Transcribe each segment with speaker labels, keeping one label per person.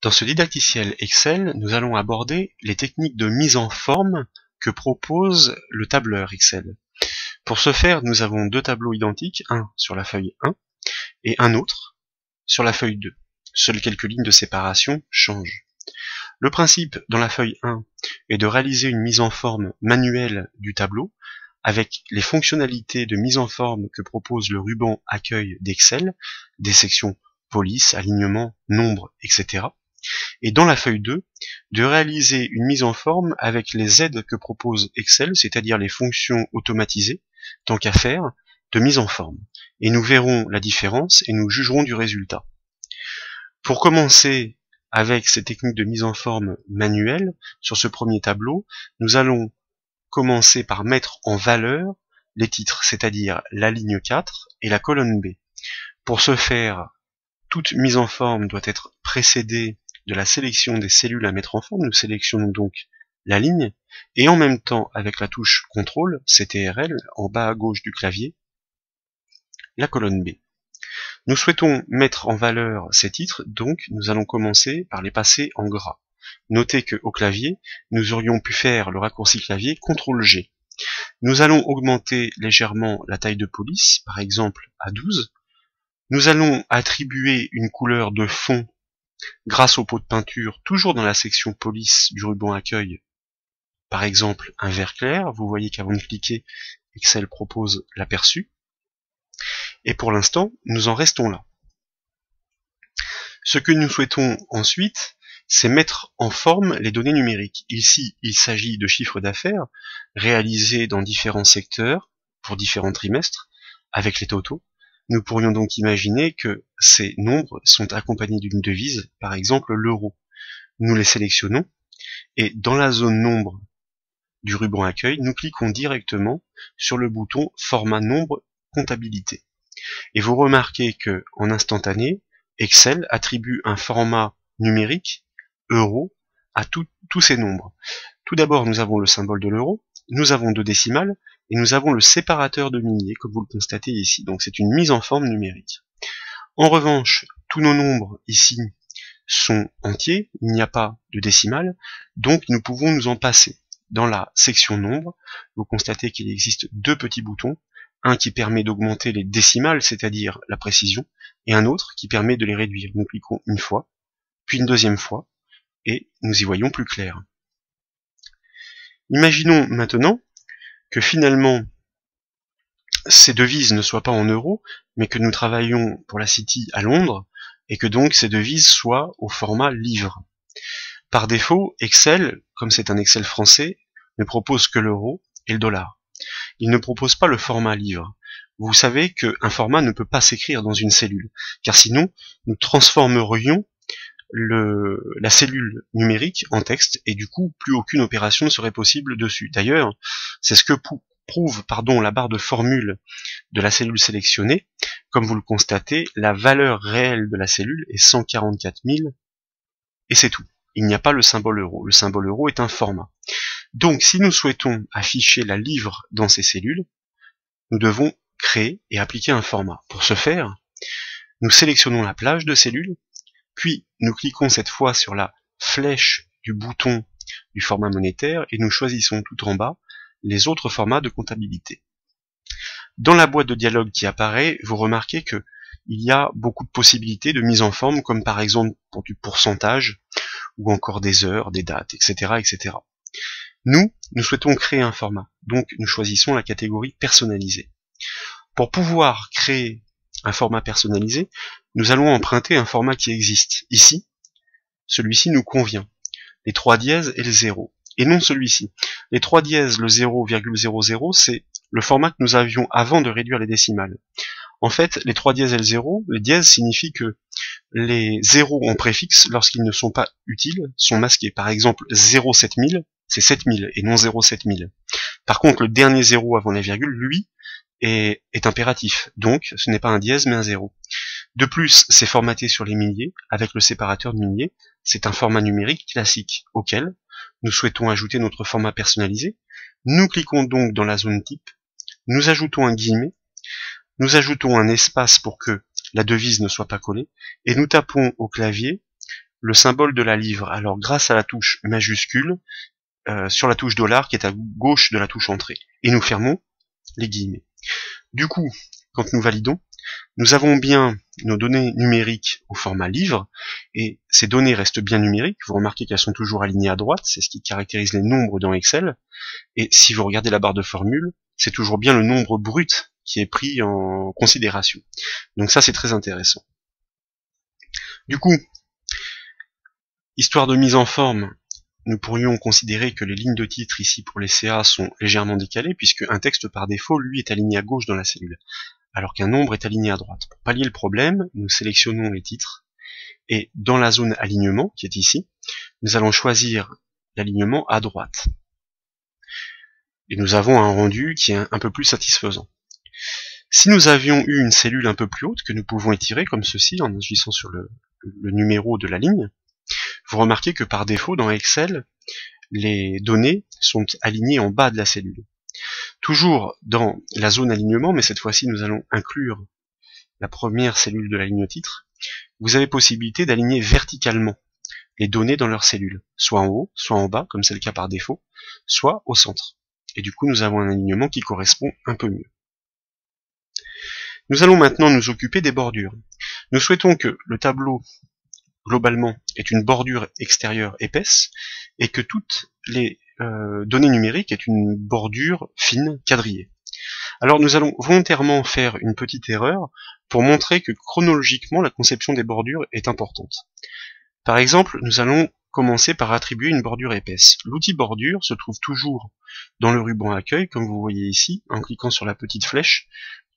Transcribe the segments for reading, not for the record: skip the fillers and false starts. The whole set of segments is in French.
Speaker 1: Dans ce didacticiel Excel, nous allons aborder les techniques de mise en forme que propose le tableur Excel. Pour ce faire, nous avons deux tableaux identiques, un sur la feuille 1 et un autre sur la feuille 2. Seules quelques lignes de séparation changent. Le principe dans la feuille 1 est de réaliser une mise en forme manuelle du tableau avec les fonctionnalités de mise en forme que propose le ruban accueil d'Excel, des sections police, alignement, nombre, etc. Et dans la feuille 2, de réaliser une mise en forme avec les aides que propose Excel, c'est-à-dire les fonctions automatisées, tant qu'à faire, de mise en forme. Et nous verrons la différence et nous jugerons du résultat. Pour commencer avec ces techniques de mise en forme manuelle, sur ce premier tableau, nous allons commencer par mettre en valeur les titres, c'est-à-dire la ligne 4 et la colonne B. Pour ce faire, toute mise en forme doit être précédée de la sélection des cellules à mettre en forme. Nous sélectionnons donc la ligne et en même temps, avec la touche CTRL, CTRL, en bas à gauche du clavier, la colonne B. Nous souhaitons mettre en valeur ces titres, donc nous allons commencer par les passer en gras. Notez qu'au clavier, nous aurions pu faire le raccourci clavier CTRL-G. Nous allons augmenter légèrement la taille de police, par exemple à 12. Nous allons attribuer une couleur de fond grâce au pot de peinture, toujours dans la section police du ruban accueil, par exemple un vert clair. Vous voyez qu'avant de cliquer, Excel propose l'aperçu. Et pour l'instant, nous en restons là. Ce que nous souhaitons ensuite, c'est mettre en forme les données numériques. Ici, il s'agit de chiffres d'affaires réalisés dans différents secteurs pour différents trimestres, avec les totaux. Nous pourrions donc imaginer que ces nombres sont accompagnés d'une devise, par exemple l'euro. Nous les sélectionnons, et dans la zone nombre du ruban accueil, nous cliquons directement sur le bouton Format nombre comptabilité. Et vous remarquez que, en instantané, Excel attribue un format numérique, euro, à tous ces nombres. Tout d'abord, nous avons le symbole de l'euro, nous avons deux décimales, et nous avons le séparateur de milliers, comme vous le constatez ici. Donc c'est une mise en forme numérique. En revanche, tous nos nombres ici sont entiers, il n'y a pas de décimales, donc nous pouvons nous en passer. Dans la section nombre, vous constatez qu'il existe deux petits boutons, un qui permet d'augmenter les décimales, c'est-à-dire la précision, et un autre qui permet de les réduire. Nous cliquons une fois, puis une deuxième fois, et nous y voyons plus clair. Imaginons maintenant que finalement ces devises ne soient pas en euros, mais que nous travaillions pour la City à Londres, et que donc ces devises soient au format livre. Par défaut, Excel, comme c'est un Excel français, ne propose que l'euro et le dollar. Il ne propose pas le format livre. Vous savez qu'un format ne peut pas s'écrire dans une cellule, car sinon nous transformerions la cellule numérique en texte, et du coup plus aucune opération ne serait possible dessus. D'ailleurs, c'est ce que prouve la barre de formule de la cellule sélectionnée. Comme vous le constatez, la valeur réelle de la cellule est 144 000, et c'est tout. Il n'y a pas le symbole euro. Le symbole euro est un format. Donc, si nous souhaitons afficher la livre dans ces cellules, nous devons créer et appliquer un format. Pour ce faire, nous sélectionnons la plage de cellules, puis nous cliquons cette fois sur la flèche du bouton du format monétaire et nous choisissons tout en bas les autres formats de comptabilité. Dans la boîte de dialogue qui apparaît, vous remarquez que il y a beaucoup de possibilités de mise en forme, comme par exemple pour du pourcentage, ou encore des heures, des dates, etc., etc. Nous souhaitons créer un format, donc nous choisissons la catégorie personnalisée. Pour pouvoir créer un format personnalisé, nous allons emprunter un format qui existe. Ici, celui-ci nous convient. Les 3 dièses et le 0. Et non celui-ci. Les 3 dièses, le 0,00, c'est le format que nous avions avant de réduire les décimales. En fait, les 3 dièses et le 0, les dièses signifient que les zéros en préfixe, lorsqu'ils ne sont pas utiles, sont masqués. Par exemple, 07000, c'est 7000 et non 07000. Par contre, le dernier 0 avant la virgule, lui, est impératif. Donc, ce n'est pas un dièse, mais un 0. De plus, c'est formaté sur les milliers, avec le séparateur de milliers. C'est un format numérique classique, auquel nous souhaitons ajouter notre format personnalisé. Nous cliquons donc dans la zone type, nous ajoutons un guillemet, nous ajoutons un espace pour que la devise ne soit pas collée, et nous tapons au clavier le symbole de la livre. Alors grâce à la touche majuscule, sur la touche $ qui est à gauche de la touche entrée. Et nous fermons les guillemets. Du coup, quand nous validons, nous avons bien nos données numériques au format livre, et ces données restent bien numériques. Vous remarquez qu'elles sont toujours alignées à droite, c'est ce qui caractérise les nombres dans Excel. Et si vous regardez la barre de formule, c'est toujours bien le nombre brut qui est pris en considération. Donc ça, c'est très intéressant. Du coup, histoire de mise en forme, nous pourrions considérer que les lignes de titre ici pour les CA sont légèrement décalées, puisque un texte par défaut, lui, est aligné à gauche dans la cellule, alors qu'un nombre est aligné à droite. Pour pallier le problème, nous sélectionnons les titres, et dans la zone alignement, qui est ici, nous allons choisir l'alignement à droite. Et nous avons un rendu qui est un peu plus satisfaisant. Si nous avions eu une cellule un peu plus haute, que nous pouvons étirer comme ceci, en agissant sur le numéro de la ligne, vous remarquez que par défaut, dans Excel, les données sont alignées en bas de la cellule. Toujours dans la zone alignement, mais cette fois-ci nous allons inclure la première cellule de la ligne titre, vous avez possibilité d'aligner verticalement les données dans leur cellule, soit en haut, soit en bas, comme c'est le cas par défaut, soit au centre. Et du coup, nous avons un alignement qui correspond un peu mieux. Nous allons maintenant nous occuper des bordures. Nous souhaitons que le tableau, globalement, ait une bordure extérieure épaisse, et que toutes les données numériques aient une bordure fine, quadrillée. Alors nous allons volontairement faire une petite erreur pour montrer que chronologiquement la conception des bordures est importante. Par exemple, nous allons commencer par attribuer une bordure épaisse. L'outil bordure se trouve toujours dans le ruban accueil, comme vous voyez ici, en cliquant sur la petite flèche.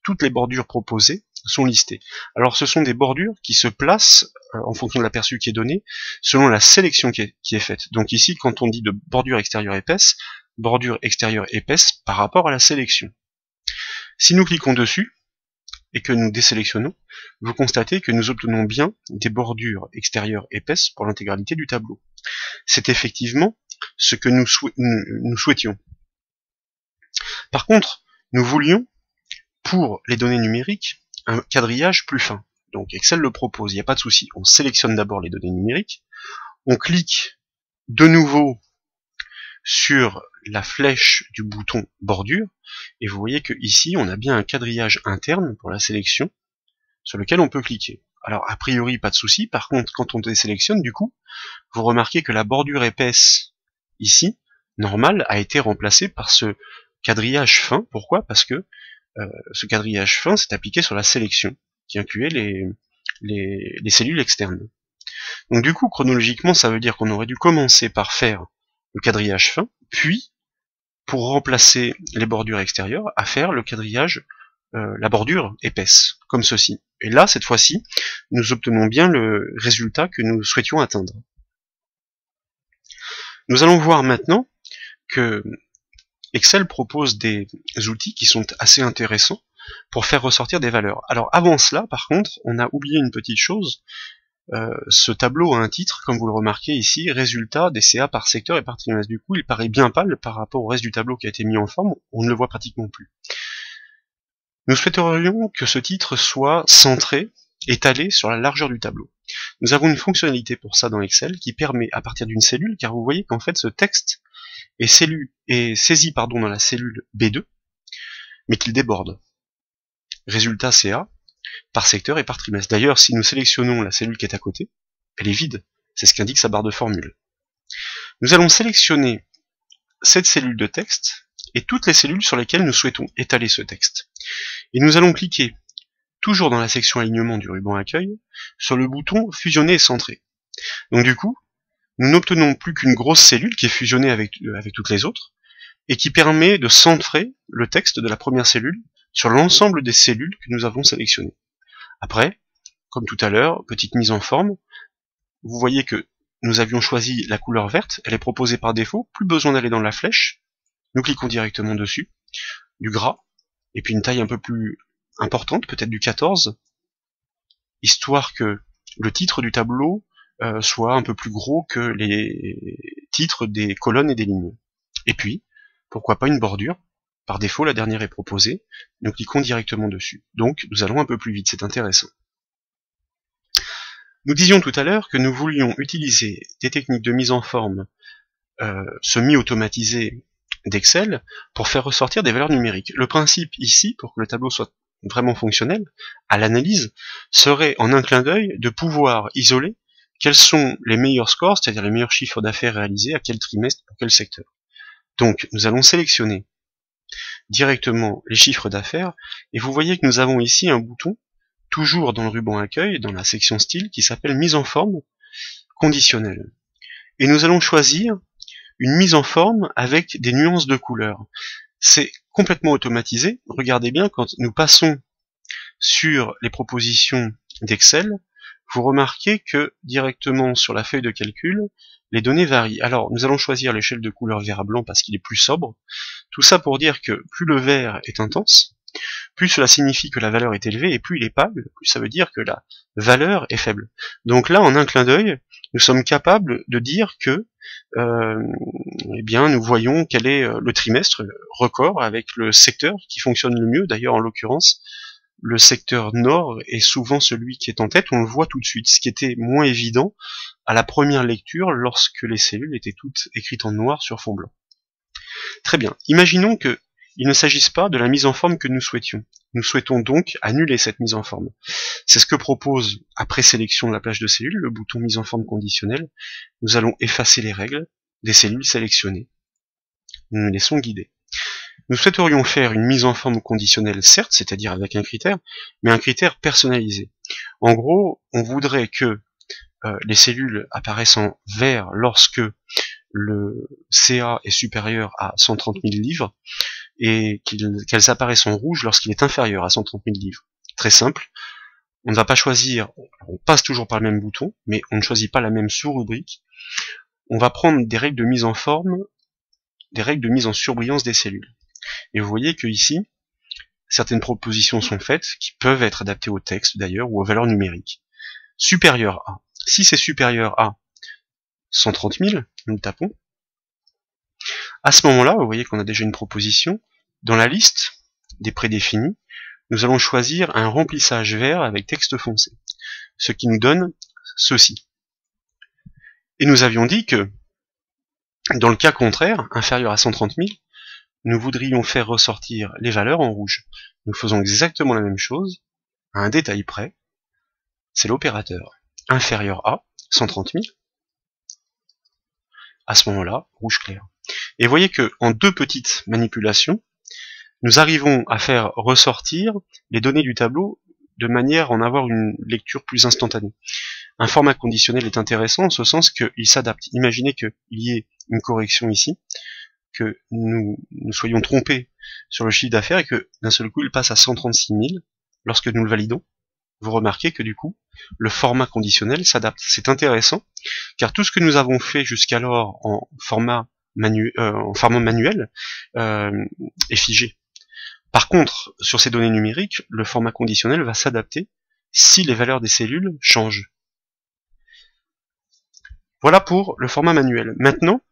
Speaker 1: Toutes les bordures proposées sont listées. Alors ce sont des bordures qui se placent, en fonction de l'aperçu qui est donné, selon la sélection qui est faite. Donc ici, quand on dit de bordure extérieure épaisse par rapport à la sélection. Si nous cliquons dessus, et que nous désélectionnons, vous constatez que nous obtenons bien des bordures extérieures épaisses pour l'intégralité du tableau. C'est effectivement ce que nous souhaitions. Par contre, nous voulions, pour les données numériques, un quadrillage plus fin. Donc Excel le propose, il n'y a pas de souci. On sélectionne d'abord les données numériques, on clique de nouveau sur la flèche du bouton bordure, et vous voyez que ici on a bien un quadrillage interne pour la sélection, sur lequel on peut cliquer. Alors a priori pas de souci, par contre quand on désélectionne, du coup, vous remarquez que la bordure épaisse, ici, normale, a été remplacée par ce quadrillage fin. Pourquoi? Parce que ce quadrillage fin s'est appliqué sur la sélection, qui incluait les cellules externes. Donc du coup, chronologiquement, ça veut dire qu'on aurait dû commencer par faire le quadrillage fin, puis, pour remplacer les bordures extérieures, à faire le quadrillage, la bordure épaisse, comme ceci. Et là, cette fois-ci, nous obtenons bien le résultat que nous souhaitions atteindre. Nous allons voir maintenant que Excel propose des outils qui sont assez intéressants pour faire ressortir des valeurs. Alors avant cela, par contre, on a oublié une petite chose. Ce tableau a un titre, comme vous le remarquez ici, résultat des CA par secteur et par trimestre. Du coup, il paraît bien pâle par rapport au reste du tableau qui a été mis en forme, on ne le voit pratiquement plus. Nous souhaiterions que ce titre soit centré, étalé sur la largeur du tableau. Nous avons une fonctionnalité pour ça dans Excel qui permet, à partir d'une cellule, car vous voyez qu'en fait ce texte est saisi dans la cellule B2, mais qu'il déborde. Résultat CA, par secteur et par trimestre. D'ailleurs, si nous sélectionnons la cellule qui est à côté, elle est vide. C'est ce qu'indique sa barre de formule. Nous allons sélectionner cette cellule de texte et toutes les cellules sur lesquelles nous souhaitons étaler ce texte. Et nous allons cliquer, toujours dans la section alignement du ruban accueil, sur le bouton fusionner et centrer. Donc du coup, nous n'obtenons plus qu'une grosse cellule qui est fusionnée avec toutes les autres, et qui permet de centrer le texte de la première cellule sur l'ensemble des cellules que nous avons sélectionnées. Après, comme tout à l'heure, petite mise en forme, vous voyez que nous avions choisi la couleur verte, elle est proposée par défaut, plus besoin d'aller dans la flèche, nous cliquons directement dessus, du gras, et puis une taille un peu plus importante, peut-être du 14, histoire que le titre du tableau soit un peu plus gros que les titres des colonnes et des lignes. Et puis, pourquoi pas une bordure? Par défaut, la dernière est proposée, nous cliquons directement dessus. Donc, nous allons un peu plus vite, c'est intéressant. Nous disions tout à l'heure que nous voulions utiliser des techniques de mise en forme semi-automatisées d'Excel pour faire ressortir des valeurs numériques. Le principe ici, pour que le tableau soit vraiment fonctionnel, à l'analyse, serait en un clin d'œil de pouvoir isoler quels sont les meilleurs scores, c'est-à-dire les meilleurs chiffres d'affaires réalisés à quel trimestre, pour quel secteur. Donc nous allons sélectionner directement les chiffres d'affaires, et vous voyez que nous avons ici un bouton, toujours dans le ruban accueil, dans la section style, qui s'appelle mise en forme conditionnelle. Et nous allons choisir une mise en forme avec des nuances de couleurs. C'est complètement automatisé. Regardez bien, quand nous passons sur les propositions d'Excel, vous remarquez que directement sur la feuille de calcul, les données varient. Alors, nous allons choisir l'échelle de couleur vert-blanc parce qu'il est plus sobre. Tout ça pour dire que plus le vert est intense, plus cela signifie que la valeur est élevée, et plus il est pâle, plus ça veut dire que la valeur est faible. Donc là, en un clin d'œil, nous sommes capables de dire que eh bien, nous voyons quel est le trimestre record avec le secteur qui fonctionne le mieux. D'ailleurs, en l'occurrence, le secteur nord est souvent celui qui est en tête, on le voit tout de suite, ce qui était moins évident à la première lecture lorsque les cellules étaient toutes écrites en noir sur fond blanc. Très bien, imaginons que il ne s'agisse pas de la mise en forme que nous souhaitions. Nous souhaitons donc annuler cette mise en forme. C'est ce que propose, après sélection de la plage de cellules, le bouton mise en forme conditionnelle. Nous allons effacer les règles des cellules sélectionnées. Nous nous laissons guider. Nous souhaiterions faire une mise en forme conditionnelle, certes, c'est-à-dire avec un critère, mais un critère personnalisé. En gros, on voudrait que les cellules apparaissent en vert lorsque le CA est supérieur à 130 000 livres, et qu'elles apparaissent en rouge lorsqu'il est inférieur à 130 000 livres. Très simple, on ne va pas choisir, on passe toujours par le même bouton, mais on ne choisit pas la même sous-rubrique. On va prendre des règles de mise en forme, des règles de mise en surbrillance des cellules. Et vous voyez que ici, certaines propositions sont faites, qui peuvent être adaptées au texte d'ailleurs, ou aux valeurs numériques. Supérieur à. Si c'est supérieur à 130 000, nous le tapons. À ce moment-là, vous voyez qu'on a déjà une proposition. Dans la liste des prédéfinis, nous allons choisir un remplissage vert avec texte foncé, ce qui nous donne ceci. Et nous avions dit que, dans le cas contraire, inférieur à 130 000, nous voudrions faire ressortir les valeurs en rouge. Nous faisons exactement la même chose, à un détail près, c'est l'opérateur. Inférieur à 130 000, à ce moment-là, rouge clair. Et vous voyez que en deux petites manipulations, nous arrivons à faire ressortir les données du tableau de manière à en avoir une lecture plus instantanée. Un format conditionnel est intéressant en ce sens qu'il s'adapte. Imaginez qu'il y ait une correction ici, que nous soyons trompés sur le chiffre d'affaires et que d'un seul coup il passe à 136 000 lorsque nous le validons. Vous remarquez que du coup, le format conditionnel s'adapte. C'est intéressant, car tout ce que nous avons fait jusqu'alors en format manuel est figé. Par contre, sur ces données numériques, le format conditionnel va s'adapter si les valeurs des cellules changent. Voilà pour le format manuel. Maintenant,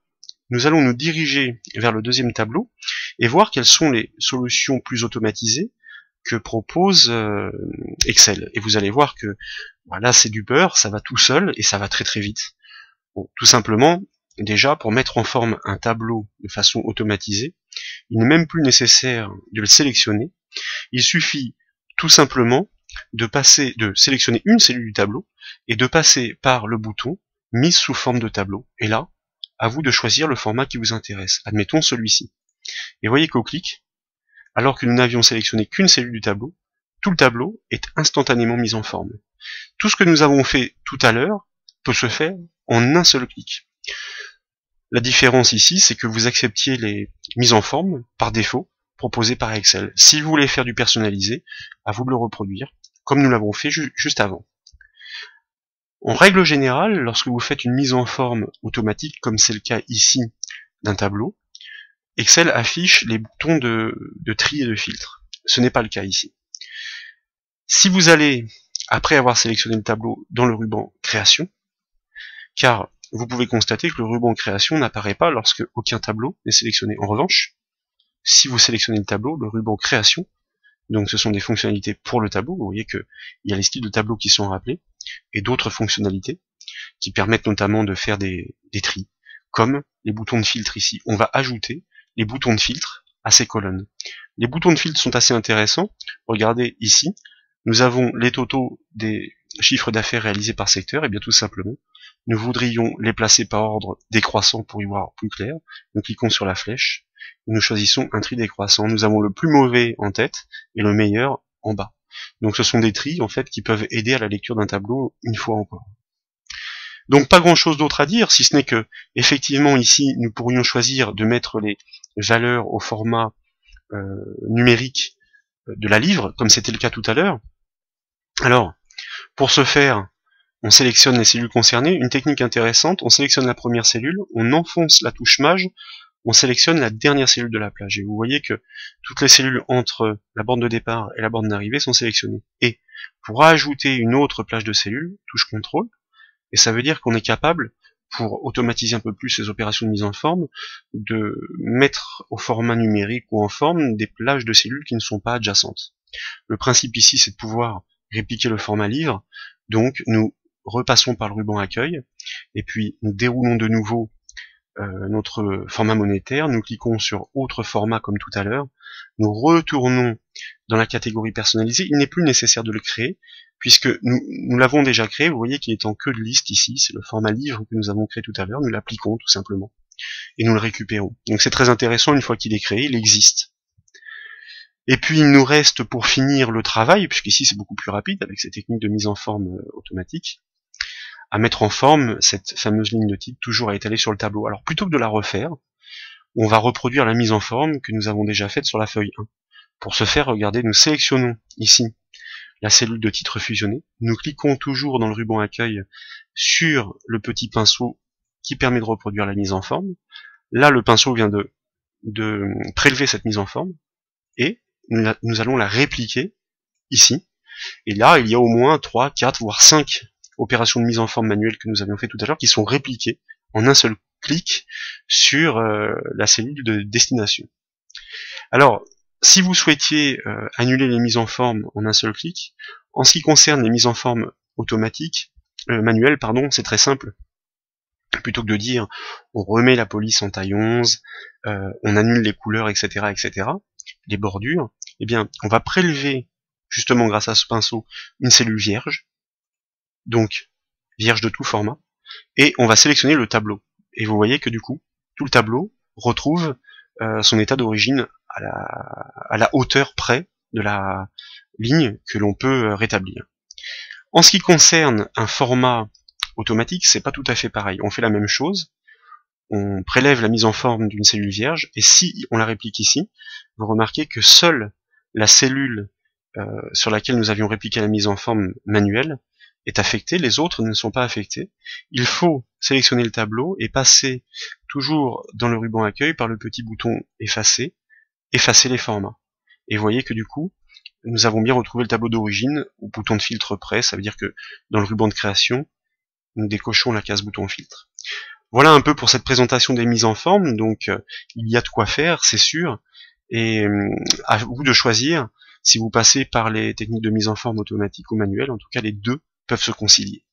Speaker 1: nous allons nous diriger vers le deuxième tableau et voir quelles sont les solutions plus automatisées que propose Excel. Et vous allez voir que voilà, c'est du beurre, ça va tout seul et ça va très très vite. Bon, tout simplement, déjà, pour mettre en forme un tableau de façon automatisée, il n'est même plus nécessaire de le sélectionner. Il suffit tout simplement de sélectionner une cellule du tableau et de passer par le bouton mise sous forme de tableau. Et là, à vous de choisir le format qui vous intéresse. Admettons celui-ci. Et voyez qu'au clic, alors que nous n'avions sélectionné qu'une cellule du tableau, tout le tableau est instantanément mis en forme. Tout ce que nous avons fait tout à l'heure peut se faire en un seul clic. La différence ici, c'est que vous acceptiez les mises en forme par défaut proposées par Excel. Si vous voulez faire du personnalisé, à vous de le reproduire, comme nous l'avons fait juste avant. En règle générale, lorsque vous faites une mise en forme automatique, comme c'est le cas ici d'un tableau, Excel affiche les boutons de tri et de filtre. Ce n'est pas le cas ici. Si vous allez, après avoir sélectionné le tableau, dans le ruban Création, car vous pouvez constater que le ruban Création n'apparaît pas lorsque aucun tableau n'est sélectionné. En revanche, si vous sélectionnez le tableau, le ruban Création, donc ce sont des fonctionnalités pour le tableau, vous voyez qu'il y a les styles de tableau qui sont rappelés, et d'autres fonctionnalités qui permettent notamment de faire des tris, comme les boutons de filtre ici. On va ajouter les boutons de filtre à ces colonnes. Les boutons de filtre sont assez intéressants. Regardez ici, nous avons les totaux des chiffres d'affaires réalisés par secteur, et bien tout simplement, nous voudrions les placer par ordre décroissant pour y voir plus clair. Nous cliquons sur la flèche, et nous choisissons un tri décroissant. Nous avons le plus mauvais en tête et le meilleur en bas. Donc ce sont des tris en fait qui peuvent aider à la lecture d'un tableau une fois encore. Donc pas grand chose d'autre à dire, si ce n'est que effectivement ici nous pourrions choisir de mettre les valeurs au format numérique de la livre, comme c'était le cas tout à l'heure. Alors, pour ce faire, on sélectionne les cellules concernées. Une technique intéressante, on sélectionne la première cellule, on enfonce la touche maj, on sélectionne la dernière cellule de la plage. Et vous voyez que toutes les cellules entre la borne de départ et la borne d'arrivée sont sélectionnées. Et pour ajouter une autre plage de cellules, touche contrôle, et ça veut dire qu'on est capable, pour automatiser un peu plus ces opérations de mise en forme, de mettre au format numérique ou en forme des plages de cellules qui ne sont pas adjacentes. Le principe ici, c'est de pouvoir répliquer le format livre, donc nous repassons par le ruban accueil, et puis nous déroulons de nouveau notre format monétaire, nous cliquons sur autre format comme tout à l'heure, nous retournons dans la catégorie personnalisée, il n'est plus nécessaire de le créer, puisque nous l'avons déjà créé, vous voyez qu'il est en queue de liste ici, c'est le format livre que nous avons créé tout à l'heure, nous l'appliquons tout simplement, et nous le récupérons. Donc c'est très intéressant, une fois qu'il est créé, il existe. Et puis il nous reste pour finir le travail, puisqu'ici c'est beaucoup plus rapide avec ces techniques de mise en forme automatique, à mettre en forme cette fameuse ligne de titre toujours à étaler sur le tableau. Alors plutôt que de la refaire, on va reproduire la mise en forme que nous avons déjà faite sur la feuille 1. Pour ce faire, regardez, nous sélectionnons ici la cellule de titre fusionnée, nous cliquons toujours dans le ruban accueil sur le petit pinceau qui permet de reproduire la mise en forme. Là, le pinceau vient de prélever cette mise en forme, et nous allons la répliquer ici. Et là, il y a au moins 3, 4, voire 5 opérations de mise en forme manuelle que nous avions fait tout à l'heure qui sont répliquées en un seul clic sur la cellule de destination. Alors, si vous souhaitiez annuler les mises en forme en un seul clic, en ce qui concerne les mises en forme automatiques, manuelles, pardon, c'est très simple. Plutôt que de dire on remet la police en taille 11, on annule les couleurs, etc., etc., les bordures, eh bien, on va prélever, justement grâce à ce pinceau, une cellule vierge, donc vierge de tout format, et on va sélectionner le tableau. Et vous voyez que du coup, tout le tableau retrouve son état d'origine à la hauteur près de la ligne que l'on peut rétablir. En ce qui concerne un format automatique, c'est pas tout à fait pareil. On fait la même chose, on prélève la mise en forme d'une cellule vierge, et si on la réplique ici, vous remarquez que seule la cellule sur laquelle nous avions répliqué la mise en forme manuelle est affectée, les autres ne sont pas affectés. Il faut sélectionner le tableau et passer toujours dans le ruban accueil par le petit bouton effacer, effacer les formats. Et vous voyez que du coup, nous avons bien retrouvé le tableau d'origine au bouton de filtre près, ça veut dire que dans le ruban de création, nous décochons la case bouton filtre. Voilà un peu pour cette présentation des mises en forme, donc il y a de quoi faire, c'est sûr, et à vous de choisir si vous passez par les techniques de mise en forme automatique ou manuelle, en tout cas les deux peuvent se concilier.